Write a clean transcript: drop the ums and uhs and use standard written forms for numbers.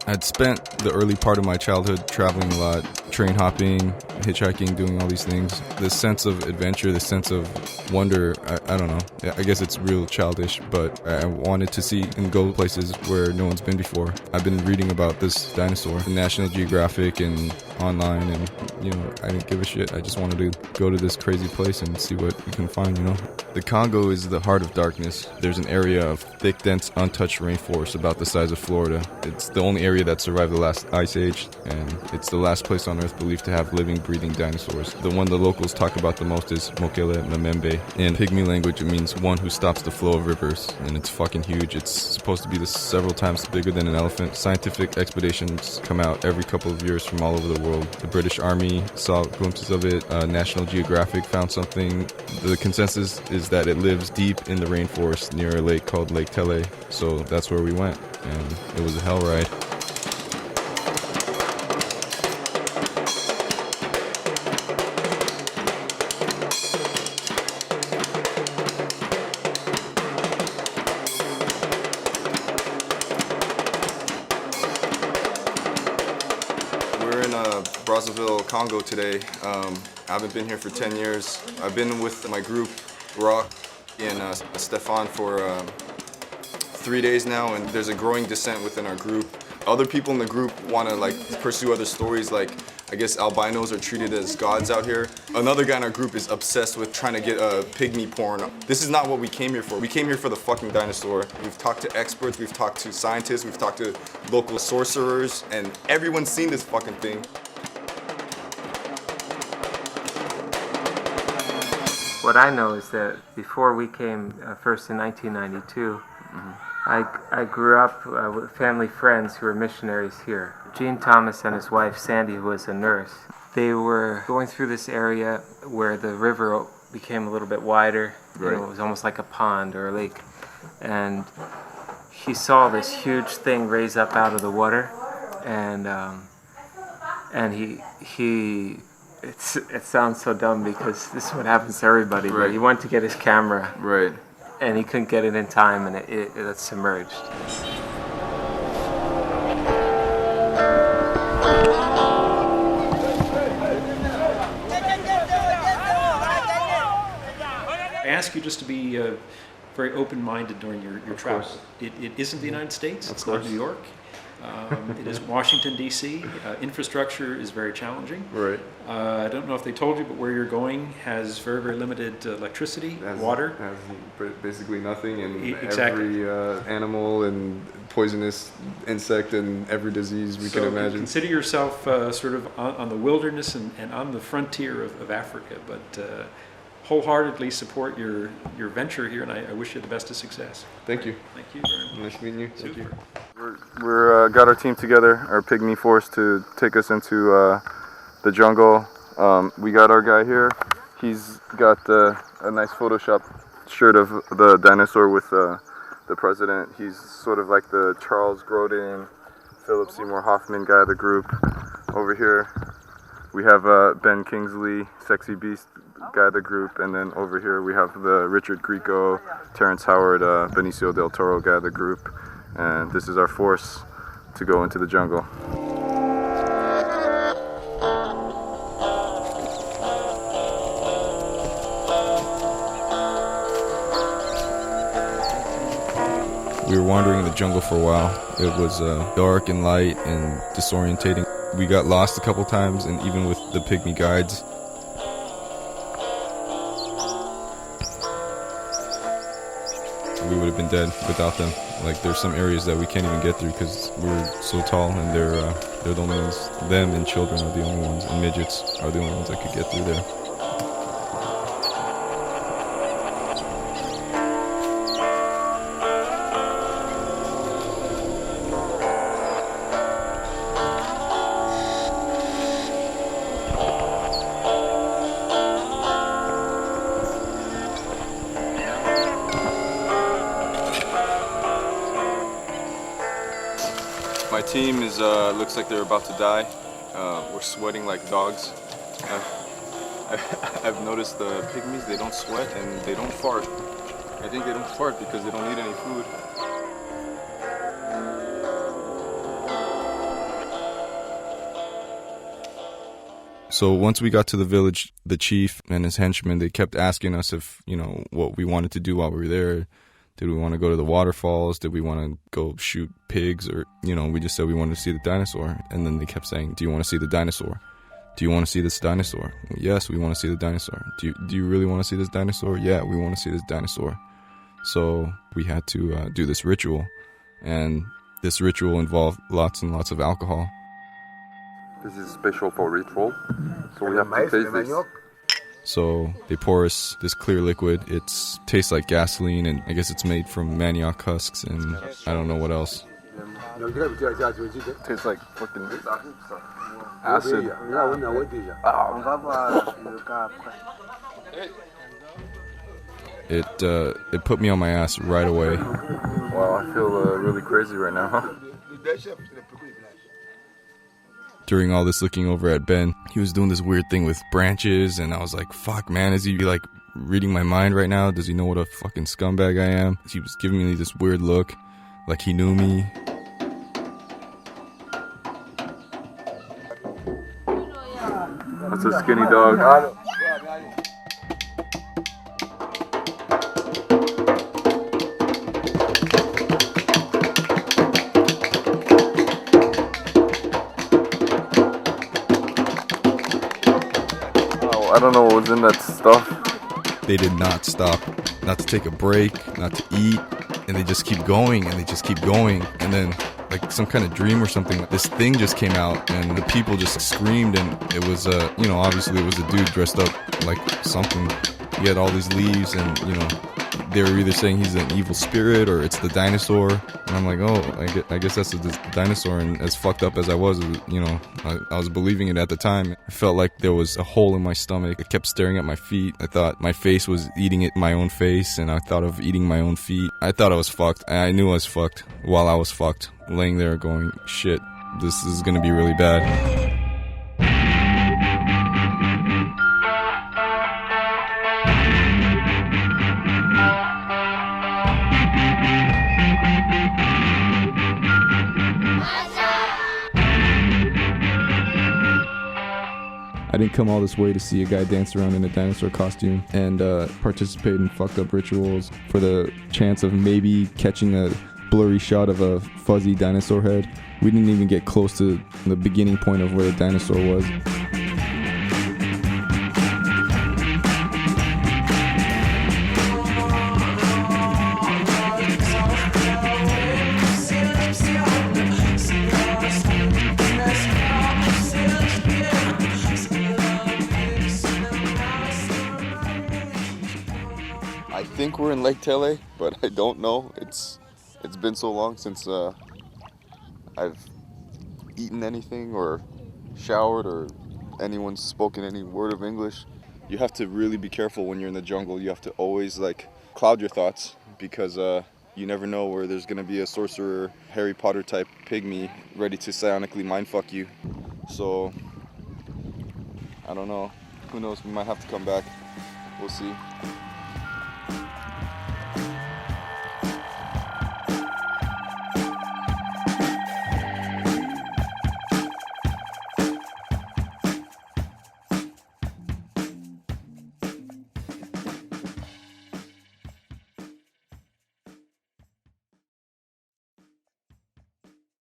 I'd spent the early part of my childhood traveling a lot, train hopping, hitchhiking, doing all these things. This sense of adventure, this sense of wonder, I don't know. I guess it's real childish, but I wanted to see and go places where no one's been before. I've been reading about this dinosaur in National Geographic and online, and I didn't give a shit. I just wanted to go to this crazy place and see what we can find. The Congo is the heart of darkness. There's an area of thick, dense, untouched rainforest about the size of Florida. It's the only area that survived the last ice age, and it's the last place on Earth believed to have living, breathing dinosaurs. The one the locals talk about the most is Mokele-mbembe. In pygmy language, it means one who stops the flow of rivers, and it's fucking huge. It's supposed to be several times bigger than an elephant. Scientific expeditions come out every couple of years from all over the world. The British Army saw glimpses of it. National Geographic found something. The consensus is that it lives deep in the rainforest near a lake called Lake Tele. So that's where we went, and it was a hell ride. We're in Brazzaville, Congo today. I haven't been here for 10 years. I've been with my group, Rock, and Stefan for 3 days now, and there's a growing dissent within our group. Other people in the group want to pursue other stories, I guess albinos are treated as gods out here. Another guy in our group is obsessed with trying to get pygmy porn. This is not what we came here for. We came here for the fucking dinosaur. We've talked to experts, we've talked to scientists, we've talked to local sorcerers, and everyone's seen this fucking thing. What I know is that before we came first in 1992, I grew up with family friends who were missionaries here. Gene Thomas and his wife Sandy, who was a nurse, they were going through this area where the river became a little bit wider. Right. It was almost like a pond or a lake. And he saw this huge thing raise up out of the water, and it sounds so dumb because this is what happens to everybody, right. But he went to get his camera. Right. And he couldn't get it in time, and it submerged. I ask you just to be very open-minded during your travel. It isn't the United States, it's not New York. It is Washington, D.C. Infrastructure is very challenging. Right. I don't know if they told you, but where you're going has very, very limited electricity, water. Has basically nothing, and Exactly. every animal and poisonous insect and every disease we can imagine. Consider yourself sort of on the wilderness and on the frontier of Africa, but wholeheartedly support your venture here, and I wish you the best of success. Thank you. Thank you very much. Nice meeting you. Super. Thank you. We're got our team together, our pygmy force, to take us into the jungle. We got our guy here. He's got a nice Photoshop shirt of the dinosaur with the president. He's sort of like the Charles Grodin, Philip Seymour Hoffman guy of the group. Over here we have Ben Kingsley, Sexy Beast guy of the group, and then over here we have the Richard Grieco, Terrence Howard, Benicio del Toro guy of the group. And this is our force to go into the jungle. We were wandering in the jungle for a while. It was dark and light and disorientating. We got lost a couple times, and even with the pygmy guides, we would have been dead without them. There's some areas that we can't even get through because we're so tall, and they're the only ones. Them and children are the only ones, and midgets are the only ones that could get through there. My team looks like they're about to die. We're sweating like dogs. I've noticed the pygmies, they don't sweat and they don't fart. I think they don't fart because they don't need any food. So once we got to the village, the chief and his henchmen, they kept asking us if, what we wanted to do while we were there. Did we want to go to the waterfalls? Did we want to go shoot pigs? Or, we just said we wanted to see the dinosaur. And then they kept saying, do you want to see the dinosaur? Do you want to see this dinosaur? Yes, we want to see the dinosaur. Do you really want to see this dinosaur? Yeah, we want to see this dinosaur. So we had to do this ritual. And this ritual involved lots and lots of alcohol. This is special for ritual. So we have to taste this. So they pour us this clear liquid. It tastes like gasoline, and I guess it's made from manioc husks, and I don't know what else. It tastes like fucking acid. It put me on my ass right away. Wow, I feel really crazy right now. During all this looking over at Ben, he was doing this weird thing with branches, and I was like, fuck, man, is he like reading my mind right now? Does he know what a fucking scumbag I am? He was giving me this weird look, like he knew me. That's a skinny dog. I don't know what was in that stuff. They did not stop, not to take a break, not to eat, and they just keep going, and they just keep going. And then, like some kind of dream or something, this thing just came out, and the people just screamed, and it was, obviously it was a dude dressed up like something. He had all these leaves, and, they were either saying he's an evil spirit or it's the dinosaur. And I'm like, oh, I guess that's the dinosaur. And as fucked up as I was, I was believing it at the time. I felt like there was a hole in my stomach. I kept staring at my feet. I thought my face was eating my own face, and I thought of eating my own feet. I thought I was fucked. I knew I was fucked while I was fucked. Laying there going, shit, this is gonna be really bad. I didn't come all this way to see a guy dance around in a dinosaur costume and participate in fucked up rituals for the chance of maybe catching a blurry shot of a fuzzy dinosaur head. We didn't even get close to the beginning point of where the dinosaur was. I think we're in Lake Tele, but I don't know. It's been so long since I've eaten anything or showered or anyone's spoken any word of English. You have to really be careful when you're in the jungle. You have to always cloud your thoughts, because you never know where there's gonna be a sorcerer, Harry Potter type pygmy ready to psionically mindfuck you. So I don't know. Who knows? We might have to come back. We'll see.